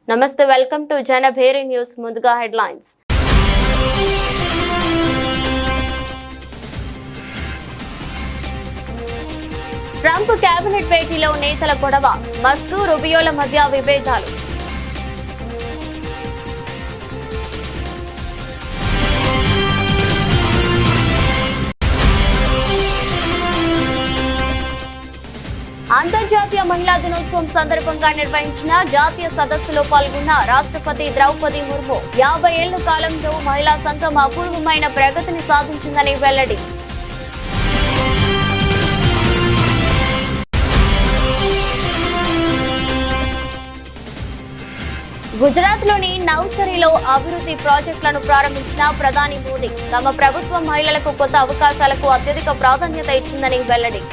నమస్తే welcome to Janabheri news ముందుగా headlines Trump cabinet భేటీలో నేతల గొడవ మస్క్ రూబియోల మధ్య విభేదాలు అంతర్జాతీయ మహిళా దినోత్సవం సందర్భంగా నిర్వహించిన జాతీయ సదస్సులో పాల్గొన్న రాష్ట్రపతి ద్రౌపది ముర్ము 50 ఏళ్ల కాలంలో మహిళా సంఘం అపూర్వమైన ప్రగతిని సాధించిందని వెల్లడి. గుజరాత్లోని నవ్సరీలో అభివృద్ధి ప్రాజెక్టులను ప్రారంభించిన ప్రధాని మోదీ తమ ప్రభుత్వం మహిళలకు కొత్త అవకాశాలకు అత్యధిక ప్రాధాన్యత ఇచ్చిందని వెల్లడి.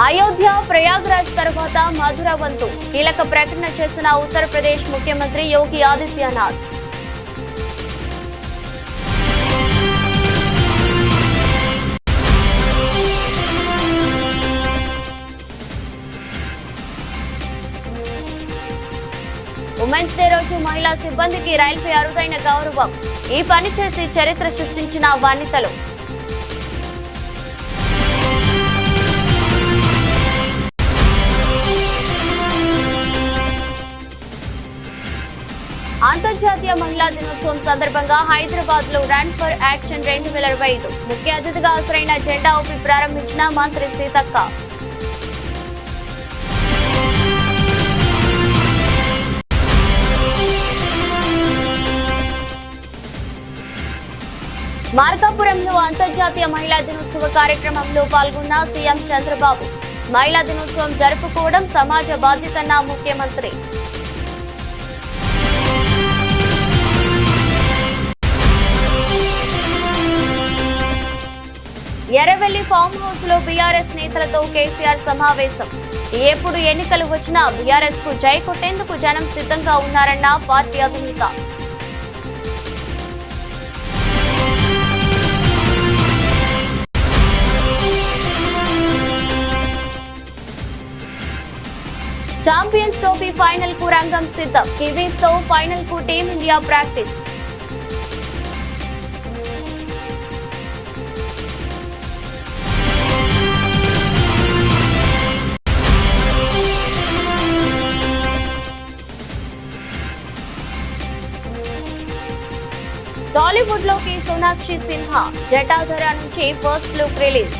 అయోధ్య ప్రయాగ్రాజ్ తర్వాత మధుర వంతు కీలక ప్రకటన చేసిన ఉత్తరప్రదేశ్ ముఖ్యమంత్రి యోగి ఆదిత్యనాథ్. ఉమెన్స్ డే రోజు మహిళా సిబ్బందికి రైల్వే అరుదైన గౌరవం. ఈ పని చేసి చరిత్ర సృష్టించిన వనితలు. అంతర్జాతీయ మహిళా దినోత్సవం సందర్భంగా హైదరాబాద్ లో రన్ ఫర్ యాక్షన్ 2025 ముఖ్య అతిథిగా హాజరైన జెండా ఊపి ప్రారంభించిన మంత్రి సీతక్క. మార్కాపురంలో అంతర్జాతీయ మహిళా దినోత్సవ కార్యక్రమంలో పాల్గొన్న సీఎం చంద్రబాబు. మహిళా దినోత్సవం జరుపుకోవడం సమాజ బాధ్యతన్న ముఖ్యమంత్రి. ఎర్రవెల్లి ఫామ్ హౌస్ లో బీఆర్ఎస్ నేతలతో కేసీఆర్ సమావేశం. ఎప్పుడు ఎన్నికలు వచ్చినా బీఆర్ఎస్ కు జై కొట్టేందుకు జనం సిద్ధంగా ఉన్నారన్న పార్టీ అధినేత. ఛాంపియన్స్ ట్రోఫీ ఫైనల్ కు రంగం సిద్ధం. కివీస్ తో ఫైనల్ కు టీమిండియా ప్రాక్టీస్. టాలీవుడ్ లోకి సోనాక్షి సిన్హా జటాధర నుంచి ఫస్ట్ లుక్ రిలీజ్.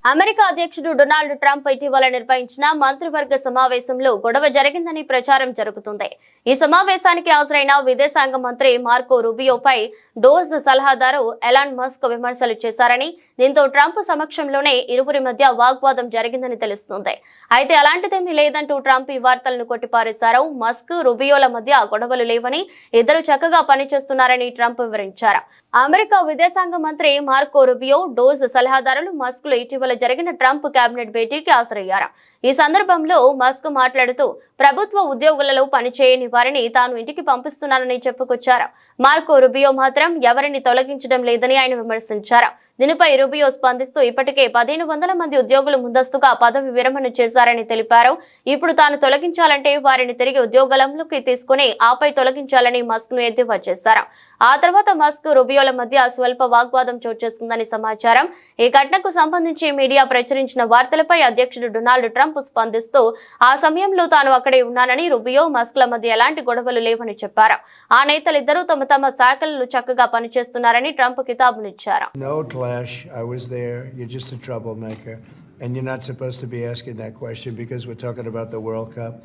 అమెరికా అధ్యక్షుడు డొనాల్డ్ ట్రంప్ ఇటీవల నిర్వహించిన మంత్రివర్గ సమావేశంలో గొడవ జరిగిందని ప్రచారం జరుగుతుంది. ఈ సమావేశానికి హాజరైన విదేశాంగ మంత్రి మార్కో రూబియోపై డోజ్ సలహాదారు ఎలాన్ మస్క్ విమర్శలు చేశారని, దీంతో ట్రంప్ సమక్షంలోనే ఇరువురి మధ్య వాగ్వాదం జరిగిందని తెలుస్తుంది. అయితే అలాంటిదేమీ లేదంటూ ట్రంప్ ఈ వార్తలను కొట్టిపారేశారు. మస్క్ రూబియోల మధ్య గొడవలు లేవని, ఇద్దరు చక్కగా పనిచేస్తున్నారని ట్రంప్ వివరించారు. అమెరికా విదేశాంగ మంత్రి మార్కో రూబియో, డోజ్ సలహాదారులు మస్క్లు ఇటీవల జరిగిన ట్రంప్ కేబినెట్ భేటీకి హాజరయ్యారు. ఈ సందర్భంలో మస్క్ మాట్లాడుతూ ప్రభుత్వ ఉద్యోగులలో పనిచేయని వారిని తాను ఇంటికి పంపిస్తున్నానని చెప్పుకొచ్చారు. మార్కో రూబియో మాత్రం ఎవరిని తొలగించడం లేదని ఆయన విమర్శించారు. దీనిపై రూబియో స్పందిస్తూ ఇప్పటికే 1500 మంది ఉద్యోగులు ముందస్తుగా పదవి విరమణ చేశారని తెలిపారు. ఇప్పుడు తాను తొలగించాలంటే వారిని తిరిగి ఉద్యోగాలలోకి తీసుకుని ఆపై తొలగించాలని మస్క్ ను ఎద్దేవా చేశారు. ఆ తర్వాత మస్క్ రూబియోల మధ్య స్వల్ప వాగ్వాదం చోటు చేసుకుందని సమాచారం. ఈ ఘటనకు సంబంధించి మీడియా ప్రచురించిన వార్తలపై అధ్యక్షుడు డొనాల్డ్ ట్రంప్ స్పందిస్తూ ఆ సమయంలో తాను అక్కడే ఉన్నానని, రూబియో మస్క్ల మధ్య ఎలాంటి గొడవలు లేవని చెప్పారు. ఆ నేతలిద్దరూ తమ శాఖలను చక్కగా పనిచేస్తున్నారని Trump కితాబునిచ్చారు. No clash. I was there. You're just a troublemaker. And you're not supposed to be asking that question because we're talking about the World Cup.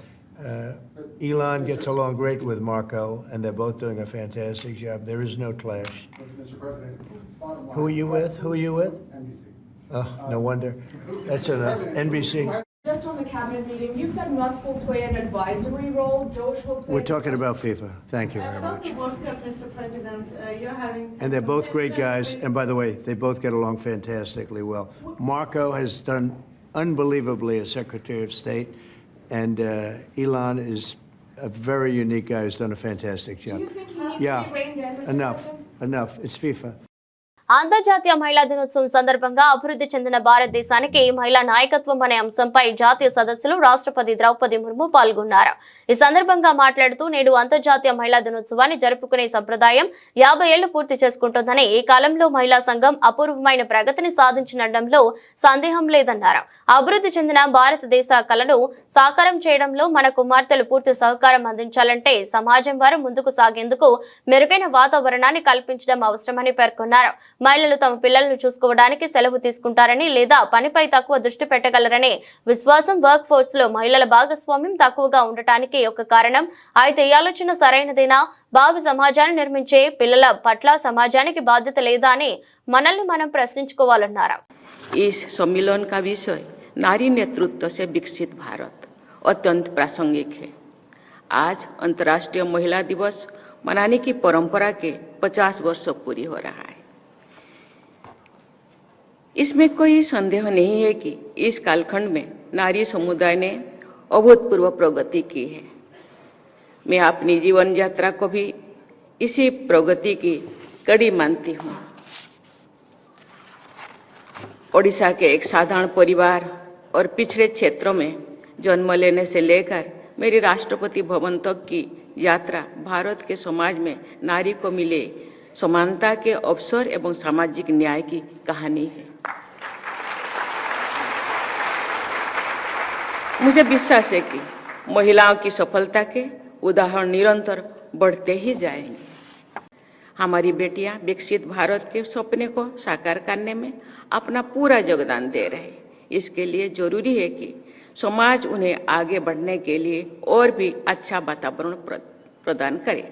Elon gets along great with Marco, and they're both doing a fantastic job. There is no clash. Mr. President, Who are you with? Who are you with? NBC. Oh, no wonder. That's enough. NBC. Just on the cabinet meeting, you said Musk will play an advisory role. Doge will play. We're talking about FIFA. Thank you very About much. the World Cup, Mr. President, you're having. And they're both great guys. And by the way, they both get along fantastically well. Marco has done unbelievably as Secretary of State. And Elon is a very unique guy who's done a fantastic Do job. you think he needs Yeah, to be reined in, Mr. enough, President? enough. It's FIFA. అంతర్జాతీయ మహిళా దినోత్సవం సందర్భంగా అభివృద్ధి చెందిన భారతదేశానికి మహిళా నాయకత్వం అనే అంశంపై జాతీయ సదస్సులో రాష్ట్రపతి ద్రౌపది ముర్ము పాల్గొన్నారు. ఈ సందర్భంగా మాట్లాడుతూ నేడు అంతర్జాతీయ మహిళా దినోత్సవాన్ని జరుపుకునే సంప్రదాయం 50 ఏళ్లు పూర్తి చేసుకుంటోందని, ఈ కాలంలో మహిళా సంఘం అపూర్వమైన ప్రగతిని సాధించడంలో సందేహం లేదన్నారు. అభివృద్ధి చెందిన భారతదేశ కలను సాకారం చేయడంలో మన కుమార్తెలు పూర్తి సహకారం అందించాలంటే సమాజం వారు ముందుకు సాగేందుకు మెరుగైన వాతావరణాన్ని కల్పించడం అవసరమని పేర్కొన్నారు. మహిళలు తమ పిల్లలను చూసుకోవడానికి సెలవు తీసుకుంటారని లేదా పనిపై తక్కువ దృష్టి పెట్టగలరనే విశ్వాసం వర్క్ ఫోర్స్ లో మహిళల భాగస్వామ్యం తక్కువగా ఉండటానికి ఒక కారణం. అయితే ఈ ఆలోచన సరైనదేనా? భావి సమాజాన్ని నిర్మించే పిల్లల పట్ల సమాజానికి బాధ్యత లేదా అని మనల్ని మనం ప్రశ్నించుకోవాలన్నారు. इस सम्मेलन का विषय नारी नेतृत्व से विकसित भारत अत्यंत प्रासंगिक है। आज अंतर्राष्ट्रीय महिला दिवस मनाने की परंपरा के 50 वर्ष पूरी हो रहा है। इसमें कोई संदेह नहीं है कि इस कालखंड में नारी समुदाय ने अभूतपूर्व प्रगति की है। मैं अपनी जीवन यात्रा को भी इसी प्रगति की कड़ी मानती हूँ। ओडिशा के एक साधारण परिवार और पिछड़े क्षेत्रों में जन्म लेने से लेकर मेरी राष्ट्रपति भवन तक की यात्रा भारत के समाज में नारी को मिले समानता के अवसर एवं सामाजिक न्याय की कहानी है। मुझे विश्वास है कि महिलाओं की सफलता के उदाहरण निरंतर बढ़ते ही जाएंगे। हमारी बेटियां विकसित भारत के सपने को साकार करने में अपना पूरा योगदान दे रहे हैं। इसके लिए जरूरी है कि समाज उन्हें आगे बढ़ने के लिए और भी अच्छा वातावरण प्रदान करे।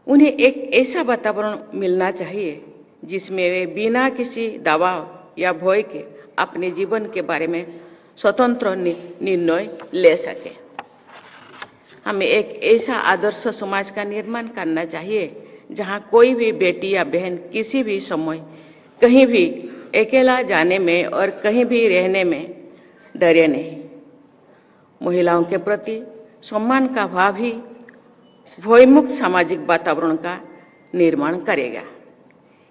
उन्हें एक ऐसा वातावरण मिलना चाहिए जिसमें वे बिना किसी दबाव या भय के अपने जीवन के बारे में स्वतंत्र निर्णय ले सके। हमें एक ऐसा आदर्श समाज का निर्माण करना चाहिए जहां कोई भी बेटी या बहन किसी भी समय कहीं भी अकेला जाने में और कहीं भी रहने में डरे नहीं। महिलाओं के प्रति सम्मान का भाव ही भयमुक्त सामाजिक वातावरण का निर्माण करेगा।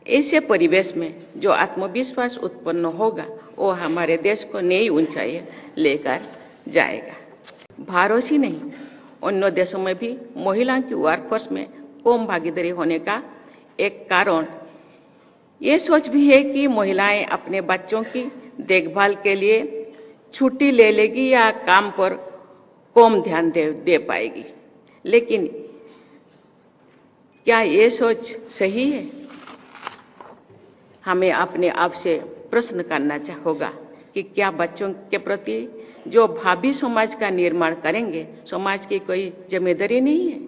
ऐसे परिवेश में जो आत्मविश्वास उत्पन्न होगा वो हमारे देश को नई ऊंचाई लेकर जाएगा। भारत ही नहीं अन्य देशों में भी महिलाओं की वर्कफोर्स में कम भागीदारी होने का एक कारण ये सोच भी है कि महिलाएं अपने बच्चों की देखभाल के लिए छुट्टी ले लेगी या काम पर कम ध्यान दे पाएगी। लेकिन क्या ये सोच सही है? हमें अपने आप से प्रश्न करना होगा कि क्या बच्चों के प्रति जो भावी समाज का निर्माण करेंगे समाज की कोई जिम्मेदारी नहीं है?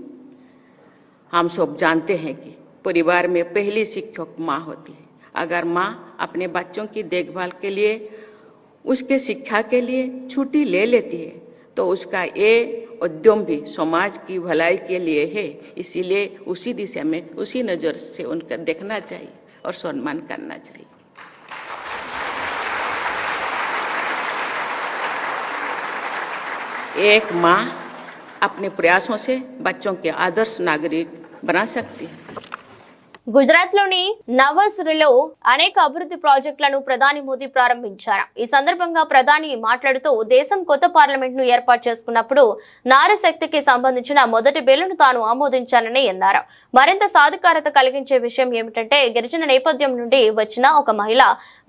हम सब जानते हैं कि परिवार में पहली शिक्षक माँ होती है। अगर माँ अपने बच्चों की देखभाल के लिए उसके शिक्षा के लिए छुट्टी ले लेती है तो उसका ये उद्यम भी समाज की भलाई के लिए है। इसीलिए उसी दिशा में उसी नजर से उनका देखना चाहिए और सम्मान करना चाहिए। एक माँ अपने प्रयासों से बच्चों के आदर्श नागरिक बना सकती है। గుజరాత్ లోని నవసరిలో అనేక అభివృద్ధి ప్రాజెక్టులను ప్రధాని మోదీ ప్రారంభించారు. ఈ సందర్భంగా ప్రధాని మాట్లాడుతూ దేశం కొత్త పార్లమెంట్ ను ఏర్పాటు చేసుకున్నప్పుడు నారీ శక్తికి సంబంధించిన మొదటి బిల్లును తాను ఆమోదించానని అన్నారు. మరింత సాధికారత కలిగించే విషయం ఏమిటంటే గిరిజన నేపథ్యం నుండి వచ్చిన ఒక మహిళ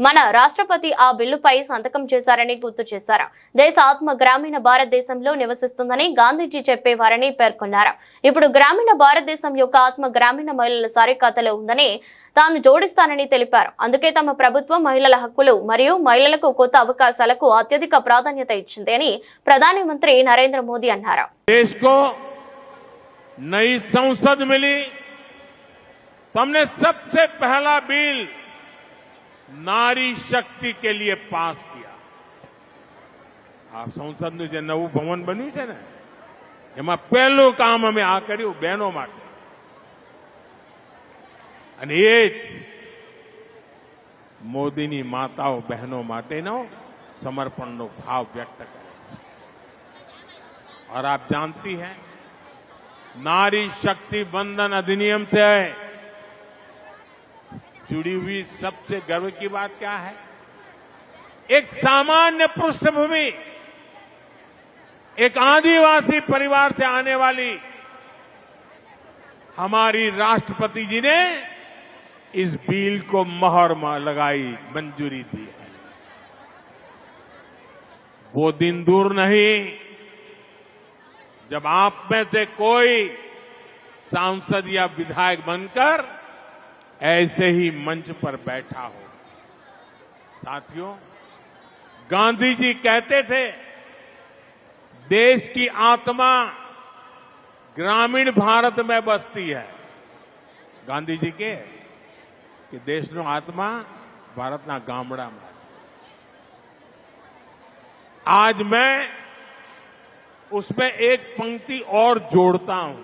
మన రాష్ట్రపతి ఆ బిల్లుపై సంతకం చేశారని గుర్తు చేశారు. దేశ ఆత్మ గ్రామీణ భారతదేశంలో నివసిస్తుందని గాంధీజీ చెప్పేవారని పేర్కొన్నారు. ఇప్పుడు గ్రామీణ భారతదేశం యొక్క ఆత్మ గ్రామీణ మహిళల సారికాతలో ఉందని తాను జోడిస్తానని తెలిపారు. అందుకే తమ ప్రభుత్వం మహిళల హక్కులు మరియు మహిళలకు కొత్త అవకాశాలకు అత్యధిక ప్రాధాన్యత ఇచ్చింది అని ప్రధాని మంత్రి నరేంద్ర మోదీ అన్నారు. देश को नई संसद मिली तो हमने सबसे पहला बिल नारी शक्ति के लिए पास किया. આ સંસદનું જે નવું ભવન બન્યું છે ને એમાં પહેલું કામ અમે આ કર્યું બહેનો માટે. અને એ જ મોદીની માતાઓ બહેનો માટેનો समर्पण भाव व्यक्त करे। और आप जानती हैं, नारी शक्ति बंधन अधिनियम से जुड़ी हुई सबसे गर्व की बात क्या है? एक सामान्य पृष्ठभूमि, एक आदिवासी परिवार से आने वाली हमारी राष्ट्रपति जी ने इस बिल को मोहर लगाई, मंजूरी दी है। वो दिन दूर नहीं जब आप में से कोई सांसद या विधायक बनकर ऐसे ही मंच पर बैठा हो। साथियों, गांधी जी कहते थे, देश की आत्मा ग्रामीण भारत में बसती है। गांधी जी के कि देशનો આત્મા ભારતના ગામડામાં છે। आज मैं उसमें एक पंक्ति और जोड़ता हूं।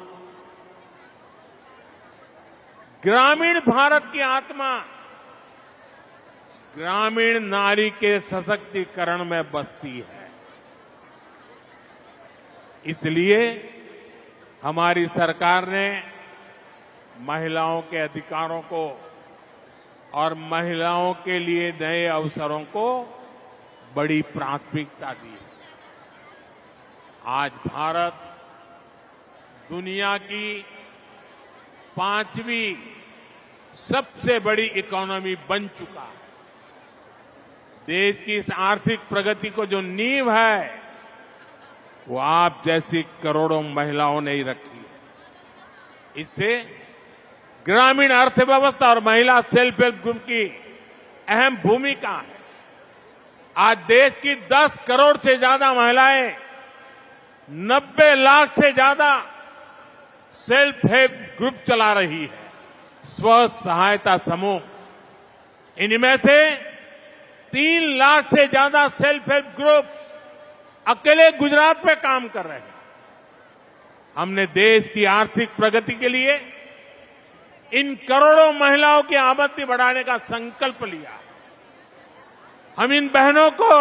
ग्रामीण भारत की आत्मा ग्रामीण नारी के सशक्तिकरण में बसती है। इसलिए हमारी सरकार ने महिलाओं के अधिकारों को और महिलाओं के लिए नए अवसरों को बड़ी प्राथमिकता दी है। आज भारत दुनिया की 5वीं सबसे बड़ी इकोनॉमी बन चुका है। देश की इस आर्थिक प्रगति को जो नींव है, वो आप जैसी करोड़ों महिलाओं ने ही रखी है। इससे ग्रामीण अर्थव्यवस्था और महिला सेल्फ हेल्प ग्रुप की अहम भूमिका है। आज देश की 10 करोड़ से ज्यादा महिलाएं 90 लाख से ज्यादा सेल्फ हेल्प ग्रुप चला रही है, स्व सहायता समूह। इनमें से 3 लाख से ज्यादा सेल्फ हेल्प ग्रुप अकेले गुजरात में काम कर रहे हैं। हमने देश की आर्थिक प्रगति के लिए इन करोड़ों महिलाओं की आमदनी बढ़ाने का संकल्प लिया। हम इन बहनों को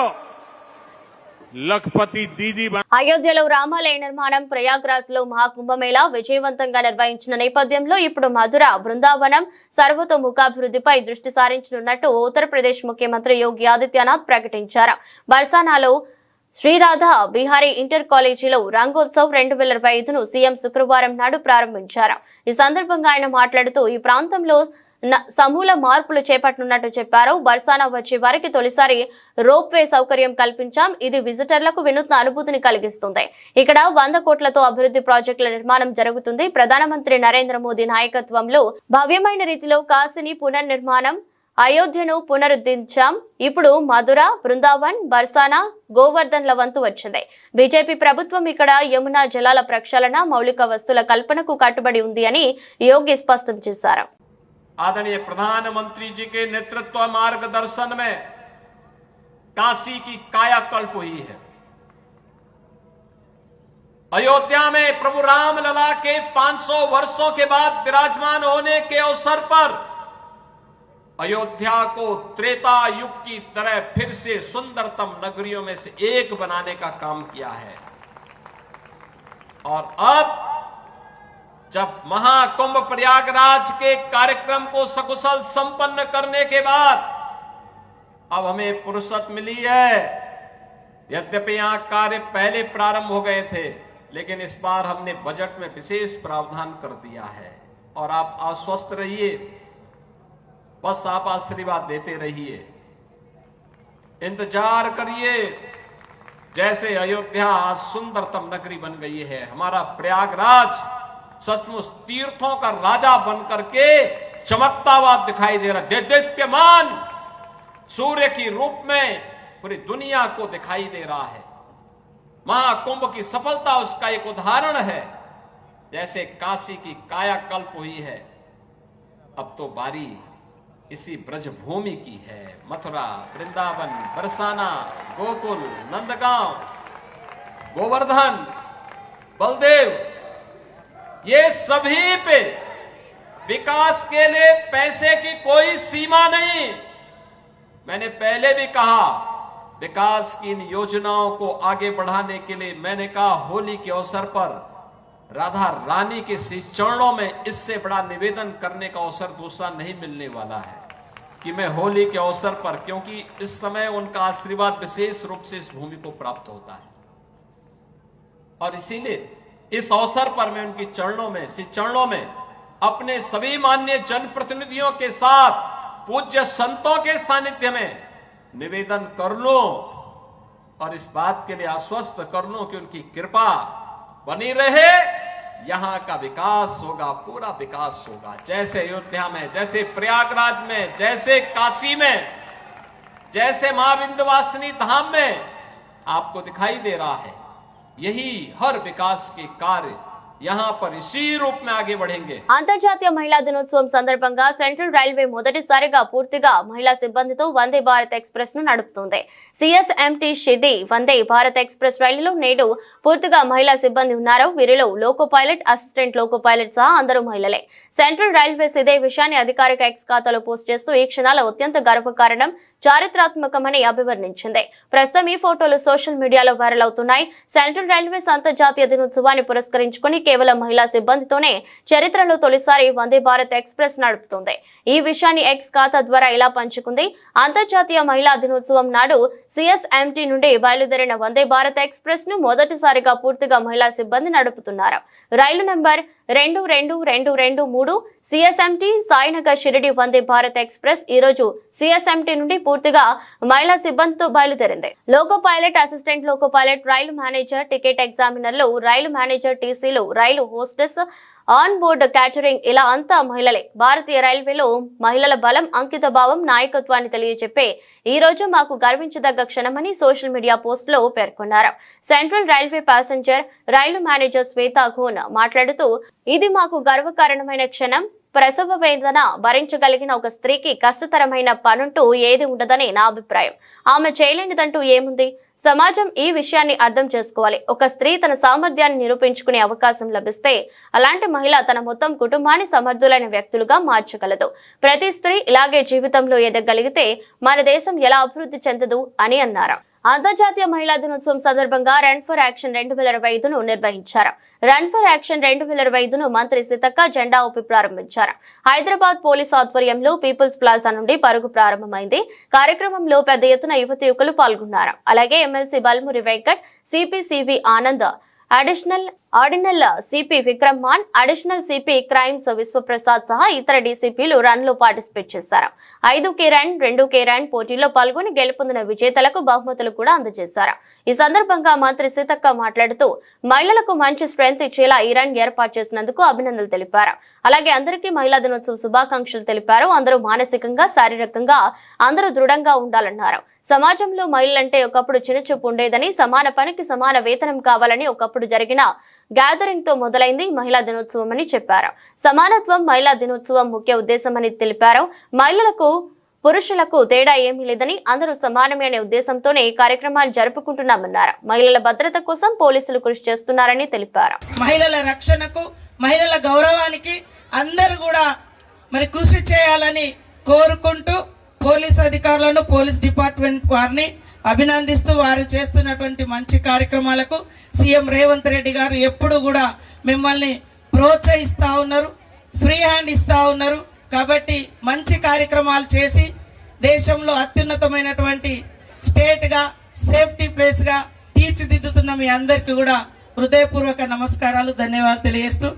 లఖపతి దీదీ అయోధ్యలో రామాలయ నిర్మాణం, ప్రయాగ్రాజ్ లో మహాకుంభమేళా విజయవంతంగా నిర్వహించిన నేపథ్యంలో ఇప్పుడు మధుర, బృందావనం సర్వతోముఖాభివృద్ధిపై దృష్టి సారించనున్నట్టు ఉత్తరప్రదేశ్ ముఖ్యమంత్రి యోగి ఆదిత్యనాథ్ ప్రకటించారు. బర్సానాలో శ్రీరాధా బిహారీ ఇంటర్ కాలేజీలో రంగోత్సవ్ 2025ను సీఎం శుక్రవారం నాడు ప్రారంభించారు. ఈ సందర్భంగా ఆయన మాట్లాడుతూ ఈ ప్రాంతంలో సమూల మార్పులు చేపట్టనున్నట్టు చెప్పారు. బర్సానా వచ్చే వారికి తొలిసారి రోప్ వే సౌకర్యం కల్పించాం. ఇది విజిటర్లకు వినూత్న అనుభూతిని కలిగిస్తుంది. ఇక్కడ 100 కోట్లతో అభివృద్ధి ప్రాజెక్టుల నిర్మాణం జరుగుతుంది. ప్రధానమంత్రి నరేంద్ర మోదీ నాయకత్వంలో భవ్యమైన రీతిలో కాశీని పునర్నిర్మాణం, అయోధ్యను పునరుద్ధరించాం. ఇప్పుడు మధుర, బృందావన్, బర్సానా, గోవర్ధన్ల వంతు వచ్చింది. బీజేపీ ప్రభుత్వం ఇక్కడ యమునా జలాల ప్రక్షాళన, మౌలిక వస్తువుల కల్పనకు కట్టుబడి ఉంది అని యోగి స్పష్టం చేశారు. आदरणीय प्रधानमंत्री जी के नेतृत्व मार्गदर्शन में काशी की कायाकल्प हुई है। अयोध्या में प्रभु राम लला के 500 वर्षों के बाद विराजमान होने के अवसर पर अयोध्या को त्रेता युग की तरह फिर से सुंदरतम नगरियों में से एक बनाने का काम किया है। और अब जब महाकुंभ प्रयागराज के कार्यक्रम को सकुशल संपन्न करने के बाद अब हमें फुर्सत मिली है। यद्यपि यहां कार्य पहले प्रारंभ हो गए थे, लेकिन इस बार हमने बजट में विशेष प्रावधान कर दिया है। और आप आश्वस्त रहिए, बस आप आशीर्वाद देते रहिए, इंतजार करिए। जैसे अयोध्या आज सुंदरतम नगरी बन गई है, हमारा प्रयागराज सचमुच तीर्थों का राजा बनकर के चमकता हुआ दिखाई दे रहा है। दीप्यमान सूर्य की रूप में पूरी दुनिया को दिखाई दे रहा है। महाकुंभ की सफलता उसका एक उदाहरण है। जैसे काशी की कायाकल्प हुई है, अब तो बारी इसी ब्रजभूमि की है। मथुरा, वृंदावन, बरसाना, गोकुल, नंदगांव, गोवर्धन, बलदेव, ये सभी पे विकास के लिए पैसे की कोई सीमा नहीं। मैंने पहले भी कहा, विकास की इन योजनाओं को आगे बढ़ाने के लिए मैंने कहा होली के अवसर पर राधा रानी के श्री चरणों में इससे बड़ा निवेदन करने का अवसर दूसरा नहीं मिलने वाला है कि मैं होली के अवसर पर, क्योंकि इस समय उनका आशीर्वाद विशेष रूप से इस भूमि को प्राप्त होता है और इसीलिए इस अवसर पर मैं उनकी चरणों में, श्री चरणों में अपने सभी माननीय जनप्रतिनिधियों के साथ पूज्य संतों के सानिध्य में निवेदन कर लूं और इस बात के लिए आश्वस्त कर लूं कि उनकी कृपा बनी रहे, यहां का विकास होगा, पूरा विकास होगा। जैसे अयोध्या में, जैसे प्रयागराज में, जैसे काशी में, जैसे मां विंध्यवासिनी धाम में आपको दिखाई दे रहा है, यही हर विकास के कार्य यहाँ पर इसी रूप में आगे बढ़ेंगे। అంతర్జాతీయ మహిళా దినోత్సవం సందర్భంగా సెంట్రల్ రైల్వే మొదటిసారిగా పూర్తిగా మహిళా సిబ్బందితో వందే భారత్ ఎక్స్ప్రెస్ ను నడుపుతుంది. సిఎస్ఎంటీ షిర్డీ వందే భారత్ ఎక్స్ప్రెస్ రైలులో నేడు పూర్తిగా మహిళా సిబ్బంది ఉన్నారు. వీరిలో loco pilot, assistant loco pilot సహా అందరూ మహిళలే. సెంట్రల్ రైల్వేస్ ఇదే విషయాన్ని అధికారిక ఎక్స్ ఖాతాలో పోస్ట్ చేస్తూ ఈ క్షణాల అత్యంత గర్వకారణం, చారిత్రాత్మకమని అభివర్ణించింది. ప్రస్తుతం ఈ ఫోటోలు సోషల్ మీడియాలో వైరల్ అవుతున్నాయి. సెంట్రల్ రైల్వేస్ అంతర్జాతీయ దినోత్సవాన్ని పురస్కరించుకుని కేవలం మహిళా సిబ్బందితోనే చరిత్రలో తొలిసారి వందే భారత్ ఎక్స్ప్రెస్ నడుపుతుంది. ఈ విషయాన్ని ఎక్స్ ఖాతా ద్వారా ఇలా పంచుకుంది. అంతర్జాతీయ మహిళా దినోత్సవం నాడు సిఎస్ఎంటీ నుండి బయలుదేరిన వందే భారత్ ఎక్స్ప్రెస్ ను మొదటిసారిగా పూర్తిగా మహిళా సిబ్బంది నడుపుతున్నారు. రైలు number 22223 CSMT Sainagar Shirdi Vande Bharat express ఈ రోజు సిఎస్ఎంటీ నుండి పూర్తిగా మహిళా సిబ్బందితో బయలుదేరింది. Loco pilot, assistant loco pilot, రైలు మేనేజర్, టికెట్ ఎగ్జామినర్లు, రైలు మేనేజర్, టీసీలు, రైలు హోస్టెస్, ఆన్ బోర్డ్ క్యాటరింగ్ ఇలా అంతా మహిళలే. భారతీయ రైల్వేలో మహిళల బలం, అంకిత భావం, నాయకత్వాన్ని తెలియజెప్పే ఈ రోజు మాకు గర్వించదగ్గ క్షణమని సోషల్ మీడియా పోస్ట్ లో పేర్కొన్నారు. సెంట్రల్ రైల్వే ప్యాసింజర్ రైలు మేనేజర్ శ్వేతా ఘోన్ మాట్లాడుతూ, ఇది మాకు గర్వకారణమైన క్షణం. ప్రసవ వేదన భరించగలిగిన ఒక స్త్రీకి కష్టతరమైన పనుంటూ ఏది ఉండదని నా అభిప్రాయం. ఆమె చేయలేనిదంటూ ఏముంది? సమాజం ఈ విషయాన్ని అర్థం చేసుకోవాలి. ఒక స్త్రీ తన సామర్థ్యాన్ని నిరూపించుకునే అవకాశం లభిస్తే అలాంటి మహిళ తన మొత్తం కుటుంబాన్ని సమర్థులైన వ్యక్తులుగా మార్చగలదు. ప్రతి స్త్రీ ఇలాగే జీవితంలో ఎదగలిగితే మన దేశం ఎలా అభివృద్ధి చెందదు అని అన్నారు. అంతర్జాతీయ మహిళా దినోత్సవం సందర్భంగా రన్ ఫర్ యాక్షన్ 2025ను నిర్వహించారు. రన్ ఫర్ యాక్షన్ 2025ను మంత్రి సీతక్క జెండా ఊపి ప్రారంభించారు. హైదరాబాద్ పోలీస్ ఆధ్వర్యంలో పీపుల్స్ ప్లాజా నుండి పరుగు ప్రారంభమైంది. కార్యక్రమంలో పెద్ద ఎత్తున యువతి యువకులు పాల్గొన్నారు. అలాగే MLC Balmuri Venkat, CP CV Anand, ఆర్డినల్ CP Vikram Mann, additional CP crimes Vishwaprasad సహా ఇతర డీసీపీలు రన్ లో పార్టిసిపేట్ చేశారు. 5K రన్, 2K రన్ పోటీలో పాల్గొని గెలుపొందిన విజేతలకు బహుమతులు కూడా అందజేశారు. ఈ సందర్భంగా మంత్రి సీతక్క మాట్లాడుతూ, మహిళలకు మంచి స్ట్రెంగ్త్ ఇచ్చేలా ఈ రన్ ఏర్పాటు చేసినందుకు అభినందనలు తెలిపారు. అలాగే అందరికీ మహిళా దినోత్సవ శుభాకాంక్షలు తెలిపారు. అందరూ మానసికంగా, శారీరకంగా అందరూ దృఢంగా ఉండాలన్నారు. సమాజంలో మహిళలంటే ఒకప్పుడు చిన్నచూపు ఉండేదని, సమాన పనికి సమాన వేతనం కావాలని ఒకప్పుడు జరిగిన గ్యాదరింగ్ తో మొదలైంది మహిళా దినోత్సవం అని చెప్పారు. సమానత్వం మహిళా దినోత్సవం ముఖ్య ఉద్దేశమని తెలిపారు. మహిళలకు పురుషులకు తేడా ఏమీ లేదని, అందరూ సమానమే అనే ఉద్దేశంతోనే ఈ కార్యక్రమాన్ని జరుపుకుంటున్నామన్నారు. మహిళల భద్రత కోసం పోలీసులు కృషి చేస్తున్నారని తెలిపారు. మహిళల రక్షణకు, మహిళల గౌరవానికి అందరూ కూడా మరి కృషి చేయాలని కోరుకుంటూ పోలీస్ అధికారులను, పోలీస్ డిపార్ట్మెంట్ వారిని అభినందిస్తూ వారు చేస్తున్నటువంటి మంచి కార్యక్రమాలకు సీఎం రేవంత్ రెడ్డి గారు ఎప్పుడు కూడా మిమ్మల్ని ప్రోత్సహిస్తూ ఉన్నారు, ఫ్రీ హ్యాండ్ ఇస్తూ ఉన్నారు. కాబట్టి మంచి కార్యక్రమాలు చేసి దేశంలో అత్యున్నతమైనటువంటి స్టేట్గా, సేఫ్టీ ప్లేస్గా తీర్చిదిద్దుతున్న మీ అందరికీ కూడా హృదయపూర్వక నమస్కారాలు, ధన్యవాదాలు తెలియజేస్తూ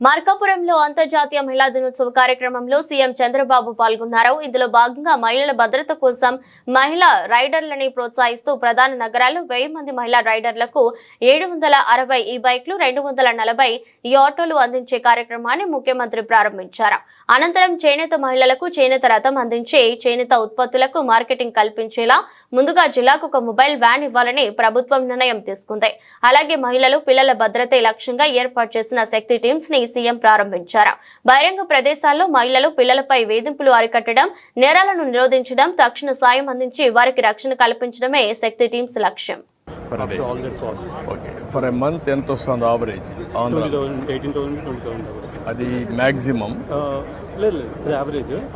మార్కాపురంలో అంతర్జాతీయ మహిళా దినోత్సవ కార్యక్రమంలో సీఎం చంద్రబాబు పాల్గొన్నారు. ఇందులో భాగంగా మహిళల భద్రత కోసం మహిళా రైడర్లని ప్రోత్సహిస్తూ ప్రధాన నగరాల్లో 1000 మంది మహిళా రైడర్లకు 760 ఈ బైక్లు, 240 ఈ ఆటోలు అందించే కార్యక్రమాన్ని ముఖ్యమంత్రి ప్రారంభించారు. అనంతరం చేనేత మహిళలకు చేనేత రథం అందించి చేనేత ఉత్పత్తులకు మార్కెటింగ్ కల్పించేలా ముందుగా జిల్లాకు ఒక మొబైల్ వ్యాన్ ఇవ్వాలని ప్రభుత్వం నిర్ణయం తీసుకుంది. అలాగే మహిళలు, పిల్లల భద్రతే లక్ష్యంగా ఏర్పాటు చేసిన శక్తి టీమ్స్ ని సీఎం ప్రారంభించారు. బహిరంగ ప్రదేశాల్లో మహిళలు, పిల్లలపై వేధింపులు అరికట్టడం, నేరాలను నిరోధించడం, తక్షణ సాయం అందించి వారికి రక్షణ కల్పించడమే శక్తి టీమ్స్ లక్ష్యం. ఫర్ ఎ మంత్ ఎంత వస్తుంది ఆవరేజ్? 18,000 అది మ్యాక్సిమం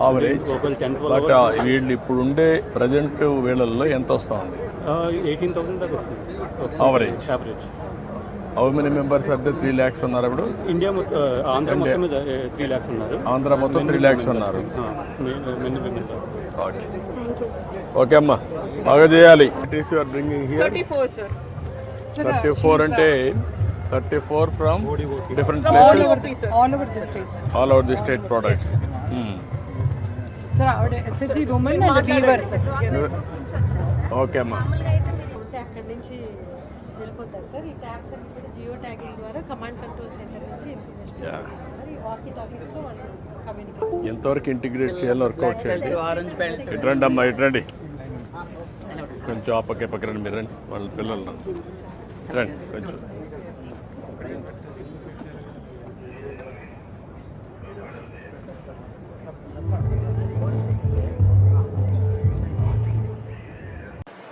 ఆవరేజ్. బట్ వీళ్ళు ఇప్పుడు ఉండే ప్రజెంట్ వేళల్లో ఎంత వస్తుంది? 18,000 దాకా వస్తుంది Average. Average. How many members అంటే 3 lakhs ఉన్నారు ఇప్పుడు? ఇండియా ఆంధ్ర మొత్తం మీద 3 lakhs ఉన్నారు. ఆంధ్ర మొత్తం 3 lakhs ఉన్నారు. ఓకే ఓకే అమ్మా, బాగా చేయాలి. It is your bringing here 34 sir. 34 అంటే 34 from different places all over the states. All over the state products. Sir, our SHG women and weavers. Okay అమ్మా. అక్కడి నుంచి వెళ్ళిపోతారు సార్. ఈ ట్యాబ్స్ అన్ని కూడా జియో ట్యాగింగ్ ద్వారా కమాండ్ కంట్రోల్ సెంటర్ నుంచి ఇన్ఫర్మేషన్ సార్. ఈ వాకీ టాకీస్లో వాళ్ళు కమ్యూనికేట్ ఎంతవరకు ఇంటిగ్రేట్ చేయాలో వర్కౌట్ చేయండి. ఇట్రండి అమ్మా, ఇట్రండి. కొంచెం ఆ పక్క రండి, మీరు రండి, వాళ్ళ పిల్లలు రండి కొంచెం.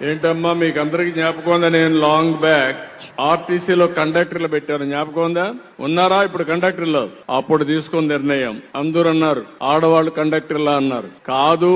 ఏంటమ్మా మీకు అందరికి జ్ఞాపకం ఉందా? నేను లాంగ్ బ్యాక్ ఆర్టీసీలో కండక్టర్లు పెట్టాను, జ్ఞాపకం ఉందా? ఉన్నారా ఇప్పుడు కండక్టర్లు? అప్పుడు తీసుకున్న నిర్ణయం అందరూ అన్నారు ఆడవాళ్ళు కండక్టర్లా అన్నారు. కాదు,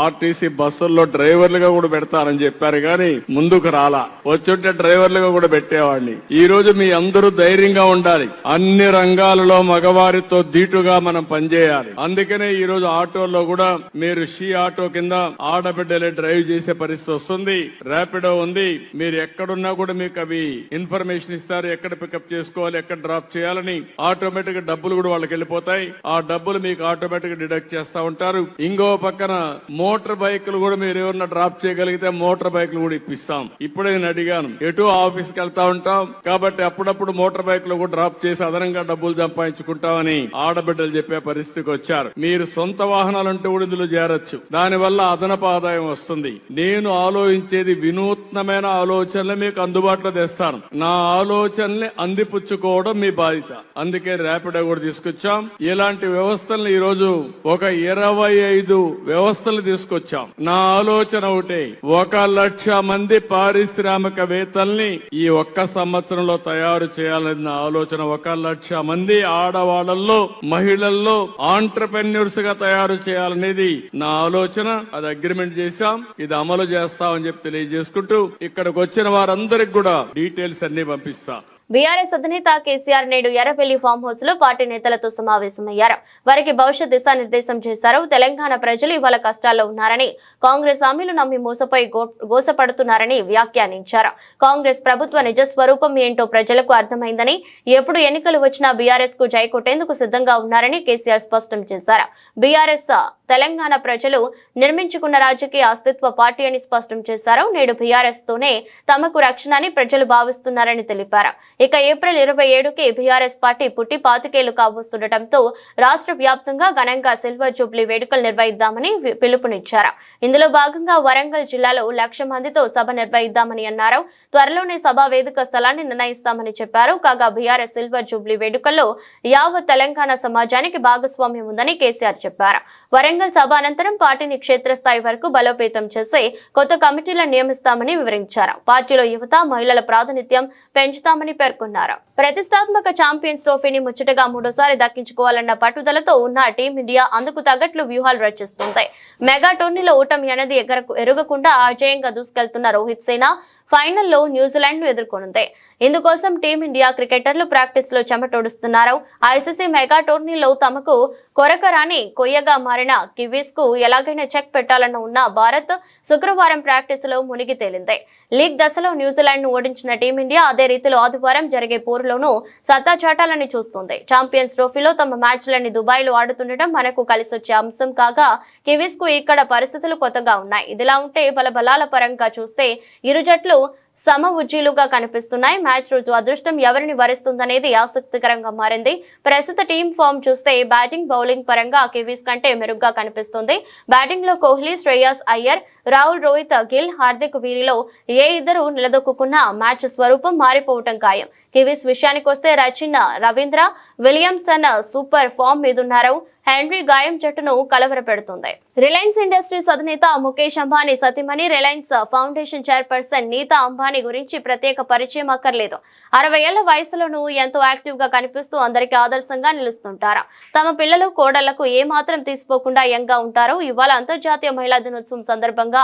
ఆర్టీసీ బస్సుల్లో డ్రైవర్లుగా కూడా పెడతారని చెప్పారు, కానీ ముందుకు రాలా. వచ్చుంటే డ్రైవర్లుగా కూడా పెట్టేవాడిని. ఈ రోజు మీ అందరూ ధైర్యంగా ఉండాలి. అన్ని రంగాలలో మగవారితో ధీటుగా మనం పనిచేయాలి. అందుకనే ఈ రోజు ఆటోల్లో కూడా మీరు షీ ఆటో కింద ఆడబిడ్డలే డ్రైవ్ చేసే పరిస్థితి వస్తుంది. ర్యాపిడో ఉంది, మీరు ఎక్కడున్నా కూడా మీకు అవి ఇన్ఫర్మేషన్ ఇస్తారు, ఎక్కడ పికప్ చేసుకోవాలి, ఎక్కడ డ్రాప్ చేయాలని. ఆటోమేటిక్ గా డబ్బులు కూడా వాళ్ళకి వెళ్ళిపోతాయి. ఆ డబ్బులు మీకు ఆటోమేటిక్ గా డిడక్ట్ చేస్తా ఉంటారు. ఇంకో పక్కన మోటార్ బైకులు కూడా మీరు ఎవరన్నా డ్రాప్ చేయగలిగితే మోటార్ బైకులు కూడా ఇప్పిస్తాం. ఇప్పుడే నేను అడిగాను, ఎటు ఆఫీస్కి వెళ్తా ఉంటాం కాబట్టి అప్పుడప్పుడు మోటార్ బైకులు కూడా డ్రాప్ చేసి అదనంగా డబ్బులు సంపాదించుకుంటామని ఆడబిడ్డలు చెప్పే పరిస్థితికి వచ్చారు. మీరు సొంత వాహనాలంటూ కూడా ఇందులో చేరొచ్చు, దానివల్ల అదనపు ఆదాయం వస్తుంది. నేను ఆలోచించేది వినూత్నమైన ఆలోచనలు మీకు అందుబాటులో తెస్తాను. నా ఆలోచనల్ని అందిపుచ్చుకోవడం మీ బాధ్యత. అందుకే ర్యాపిడో కూడా తీసుకొచ్చాం. ఇలాంటి వ్యవస్థలను ఈ రోజు ఒక 25 వ్యవస్థలు తీసుకొచ్చాం. నా ఆలోచన ఒకటే, 1,00,000 మంది పారిశ్రామికవేత్తల్ని ఈ ఒక్క సంవత్సరంలో తయారు చేయాలన్న నా ఆలోచన. 1,00,000 మంది ఆడవాళ్లలో మహిళల్లో ఆంటర్ప్రెన్యూర్స్ గా తయారు చేయాలనేది నా ఆలోచన. అది అగ్రిమెంట్ చేశాం, ఇది అమలు చేస్తామని చెప్పి తెలియజేసుకుంటూ ఇక్కడికి వచ్చిన వారందరికి కూడా డీటెయిల్స్ అన్ని పంపిస్తా. బీఆర్ఎస్ అధినేత కేసీఆర్ నేడు ఎర్రబెల్లి ఫామ్ హౌస్ లో పార్టీ నేతలతో సమావేశమయ్యారు. వారికి భవిష్యత్ దిశానిర్దేశం చేశారు. తెలంగాణ ప్రజలు ఇవాళ కష్టాల్లో ఉన్నారని, కాంగ్రెస్ హామీలు నమ్మి మోసపోయి గోసపడుతున్నారని వ్యాఖ్యానించారు. కాంగ్రెస్ ప్రభుత్వ నిజ స్వరూపం ఏంటో ప్రజలకు అర్థమైందని, ఎప్పుడు ఎన్నికలు వచ్చినా బీఆర్ఎస్ కు జై కొట్టేందుకు సిద్ధంగా ఉన్నారని కేసీఆర్ స్పష్టం చేశారు. బీఆర్ఎస్ తెలంగాణ ప్రజలు నిర్మించుకున్న రాజకీయ అస్తిత్వ పార్టీ అని స్పష్టం చేశారు. నేడు బీఆర్ఎస్ తోనే తమకు రక్షణ అని ప్రజలు భావిస్తున్నారని తెలిపారు. ఇక ఏప్రిల్ 27కి బీఆర్ఎస్ పార్టీ పుట్టి 25 ఏళ్లు కాబోస్తుండటంతో రాష్ట్ర వ్యాప్తంగా ఘనంగా సిల్వర్ జూబ్లీ వేడుకలు నిర్వహిద్దామని పిలుపునిచ్చారు. ఇందులో భాగంగా వరంగల్ జిల్లాలో 1,00,000 మందితో సభ నిర్వహిద్దామని అన్నారు. త్వరలోనే సభా వేదిక స్థలాన్ని నిర్ణయిస్తామని చెప్పారు. కాగా బీఆర్ఎస్ సిల్వర్ జూబ్లీ వేడుకల్లో యావత్ తెలంగాణ సమాజానికి భాగస్వామ్యం ఉందని కేసీఆర్ చెప్పారు. వరంగల్ సభ అనంతరం పార్టీని క్షేత్రస్థాయి వరకు బలోపేతం చేసి కొత్త కమిటీలను నియమిస్తామని వివరించారు. పార్టీలో యువత, మహిళల ప్రాతినిధ్యం పెంచుతామని పేర్కొన్నారు. ప్రతిష్టాత్మక ఛాంపియన్స్ ట్రోఫీని ముచ్చటగా 3వ సారి దక్కించుకోవాలన్న పట్టుదలతో ఉన్న టీమిండియా అందుకు తగ్గట్లు వ్యూహాలు రచిస్తుంది. మెగా టోర్నీలో ఓటమి అనేది ఎరగకుండా అజేయంగా దూసుకెళ్తున్న రోహిత్ సేన ఫైనల్లో న్యూజిలాండ్ ను ఎదుర్కొనుంది. ఇందుకోసం టీమిండియా క్రికెటర్లు ప్రాక్టీస్ లో చెమటోడుస్తున్నారు. ఐసీసీ మెగా టోర్నీలో తమకు కొరకరాని కొయ్యగా మారిన కివీస్ కు ఎలాగైనా చెక్ పెట్టాలన్న ఉన్న భారత్ శుక్రవారం ప్రాక్టీస్ లో మునిగి తేలింది. లీగ్ దశలో న్యూజిలాండ్ ను ఓడించిన టీమిండియా అదే రీతిలో ఆదివారం జరిగే పోరులోనూ సత్తా చాటాలని చూస్తుంది. ఛాంపియన్స్ ట్రోఫీలో తమ మ్యాచ్లన్నీ దుబాయ్ లో ఆడుతుండటం మనకు కలిసొచ్చే అంశం కాగా కివీస్ కు ఇక్కడ పరిస్థితులు కొత్తగా ఉన్నాయి. ఇదిలా ఉంటే బలాల పరంగా చూస్తే ఇరు జట్లు సమ ఉజ్జీలుగా కనిపిస్తున్నాయి. మ్యాచ్ రోజు అదృష్టం ఎవరిని వరిస్తుందనేది ఆసక్తికరంగా మారింది. ప్రస్తుత టీం ఫామ్ చూస్తే బ్యాటింగ్, బౌలింగ్ పరంగా కివీస్ కంటే మెరుగ్గా కనిపిస్తుంది. బ్యాటింగ్ లో కోహ్లీ, శ్రేయస్ అయ్యర్, రాహుల్, రోహిత్, గిల్, హార్దిక్ వీరిలో ఏ ఇద్దరు నిలదొక్కున్నా మ్యాచ్ స్వరూపం మారిపోవటం ఖాయం. కివీస్ విషయానికి వస్తే Rachin, Ravindra, Williamson super form మీదున్నారు. హెన్రీ గాయం జట్టును కలవరపెడుతుంది. రిలయన్స్ ఇండస్ట్రీస్ అధినేత ముఖేష్ అంబానీ సతీమణి Reliance Foundation chairperson Nita Ambani గురించి ప్రత్యేక పరిచయం అక్కర్లేదు. 60 ఏళ్ల వయసులోనూ ఎంతో యాక్టివ్ గా కనిపిస్తూ అందరికీ ఆదర్శంగా నిలుస్తుంటారు. తమ పిల్లలు కోడళ్లకు ఏమాత్రం తీసిపోకుండా యంగ్ గా ఉంటారు. ఇవాళ అంతర్జాతీయ మహిళా దినోత్సవం సందర్భంగా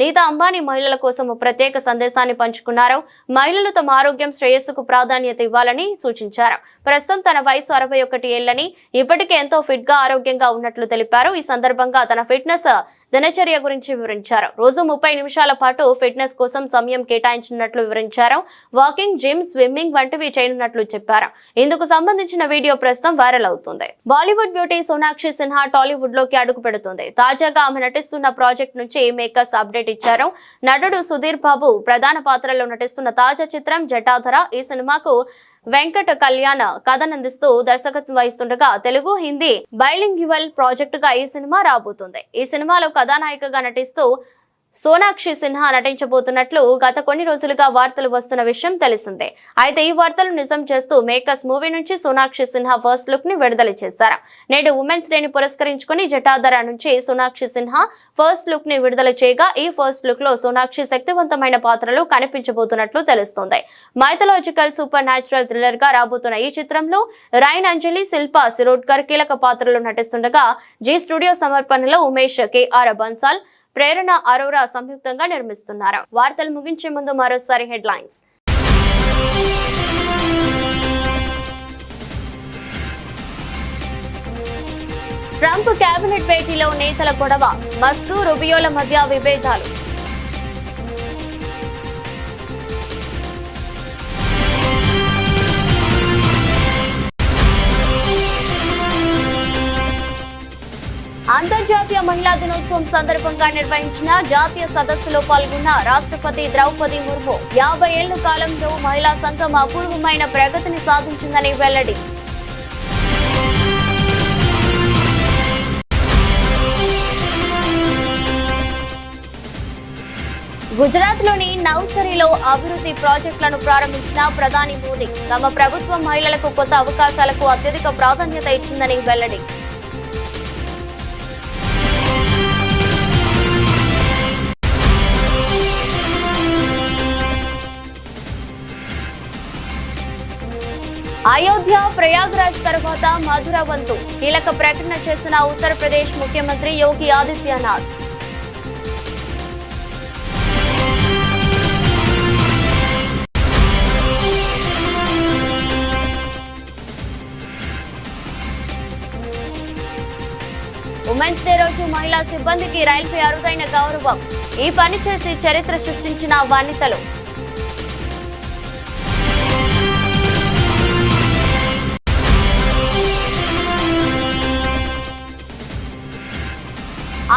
నీతా అంబానీ మహిళల కోసం ప్రత్యేక సందేశాన్ని పంచుకున్నారు. మహిళలు తమ ఆరోగ్యం శ్రేయస్సుకు ప్రాధాన్యత ఇవ్వాలని సూచించారు. ప్రస్తుతం తన వయసు 61 ఏళ్లని, ఇప్పటికే ఎంతో ఫిట్ గా ఆరోగ్యంగా ఉన్నట్లు తెలిపారు. ఈ సందర్భంగా తన ఫిట్నెస్ దినచర్య గురించి వివరించారు. రోజు 30 నిమిషాల పాటు ఫిట్నెస్ కోసం సమయం కేటాయించినట్లు వివరించారు. వాకింగ్, జిమ్, స్విమ్మింగ్ వంటివి చేయనున్నట్లు చెప్పారు. ఇందుకు సంబంధించిన వీడియో ప్రస్తుతం వైరల్ అవుతుంది. బాలీవుడ్ బ్యూటీ సోనాక్షి సిన్హా టాలీవుడ్ లోకి అడుగు పెడుతుంది. తాజాగా ఆమె నటిస్తున్న ప్రాజెక్ట్ నుంచి మేకర్స్ అప్డేట్ ఇచ్చారు. నటుడు సుధీర్ బాబు ప్రధాన పాత్రలో నటిస్తున్న తాజా చిత్రం జటాధర. ఈ సినిమాకు వెంకట కళ్యాణ్ కథనందిస్తూ దర్శకత్వం వహిస్తుండగా తెలుగు, హిందీ బైలింగ్యువల్ ప్రాజెక్టుగా ఈ సినిమా రాబోతుంది. ఈ సినిమాలో కథానాయికగా నటిస్తూ సోనాక్షి సిన్హా నటించబోతున్నట్లు గత కొన్ని రోజులుగా వార్తలు వస్తున్న విషయం తెలిసిందే. అయితే ఈ వార్తలు నిజం చేస్తూ మేకర్స్ మూవీ నుంచి సోనాక్షి సిన్హా ఫస్ట్ లుక్ ని విడుదల చేశారు. నేడు ఉమెన్స్ డేని పురస్కరించుకుని జటాధర నుంచి సోనాక్షి సిన్హా ఫస్ట్ లుక్ ని విడుదల చేయగా ఈ ఫస్ట్ లుక్ లో సోనాక్షి శక్తివంతమైన పాత్రలు కనిపించబోతున్నట్లు తెలుస్తోంది. మైథలాజికల్ సూపర్ న్యాచురల్ థ్రిల్లర్ గా రాబోతున్న ఈ చిత్రంలో రైన్ అంజలి, శిల్పా శిరోడ్కర్ కీలక పాత్రలు నటిస్తుండగా జీ స్టూడియో సమర్పణలో ఉమేష్, కేఆర్ బన్సాల్, ప్రేరణ అరోరా సంయుక్తంగా నిర్మిస్తున్నారు. వార్తలు ముగించే ముందు మరోసారి హెడ్లైన్స్. ట్రంప్ కేబినెట్ భేటీలో నేతల గొడవ, మస్క్, రూబియోల మధ్య విభేదాలు. అంతర్జాతీయ మహిళా దినోత్సవం సందర్భంగా నిర్వహించిన జాతీయ సదస్సులో పాల్గొన్న రాష్ట్రపతి ద్రౌపది ముర్ము 50 ఏళ్ల కాలంలో మహిళా సంఘం అపూర్వమైన ప్రగతిని సాధించిందని వెల్లడి. గుజరాత్ లోని నవ్సరీలో అభివృద్ధి ప్రాజెక్టులను ప్రారంభించిన ప్రధాని మోదీ తమ ప్రభుత్వం మహిళలకు కొత్త అవకాశాలకు అత్యధిక ప్రాధాన్యత ఇచ్చిందని వెల్లడి. అయోధ్య, ప్రయాగ్రాజ్ తర్వాత మధుర వంతు కీలక ప్రకటన చేసిన ఉత్తరప్రదేశ్ ముఖ్యమంత్రి యోగి ఆదిత్యనాథ్. ఉమెన్స్ డే రోజు మహిళా సిబ్బందికి రైల్వే అరుదైన గౌరవం. ఈ పని చేసి చరిత్ర సృష్టించిన వనితలు.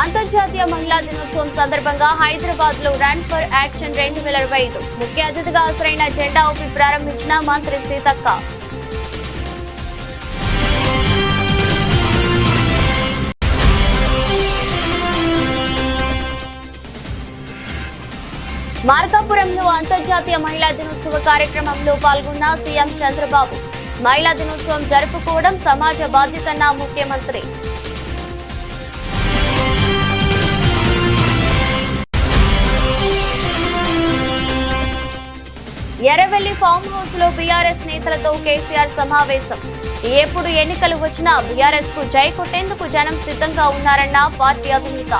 అంతర్జాతీయ మహిళా దినోత్సవం సందర్భంగా హైదరాబాద్ లో రన్ ఫర్ యాక్షన్ 2025 ముఖ్య అతిథిగా హాజరైన జెండా ఊపి ప్రారంభించిన మంత్రి సీతక్క. మార్కాపురంలో అంతర్జాతీయ మహిళా దినోత్సవ కార్యక్రమంలో పాల్గొన్న సీఎం చంద్రబాబు. మహిళా దినోత్సవం జరుపుకోవడం సమాజ బాధ్యతన్న ముఖ్యమంత్రి. ఎర్రవెల్లి ఫామ్ హౌస్ లో బీఆర్ఎస్ నేతలతో కేసీఆర్ సమావేశం. ఎప్పుడు ఎన్నికలు వచ్చినా బీఆర్ఎస్ కు జై కొట్టేందుకు జనం సిద్ధంగా ఉన్నారన్న పార్టీ అధినేత.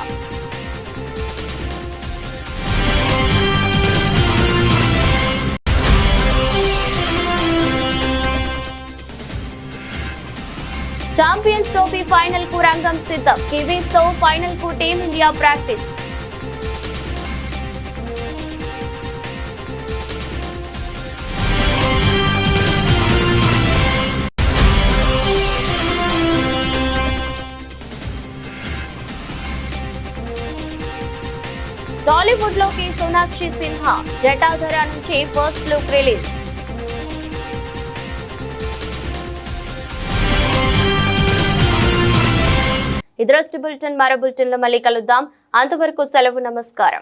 ఛాంపియన్స్ ట్రోఫీ ఫైనల్ కు రంగం సిద్ధం. కివీస్ తో ఫైనల్ కు టీమిండియా ప్రాక్టీస్. టాలీవుడ్ లోకి సోనాక్షి సిన్హా జటాధర నుంచి ఫస్ట్ లుక్ రిలీజ్. ఇదరొస్టి బులెటిన్, మరో బులెటిన్ లో మళ్ళీ కలుద్దాం. అంతవరకు సెలవు, నమస్కారం.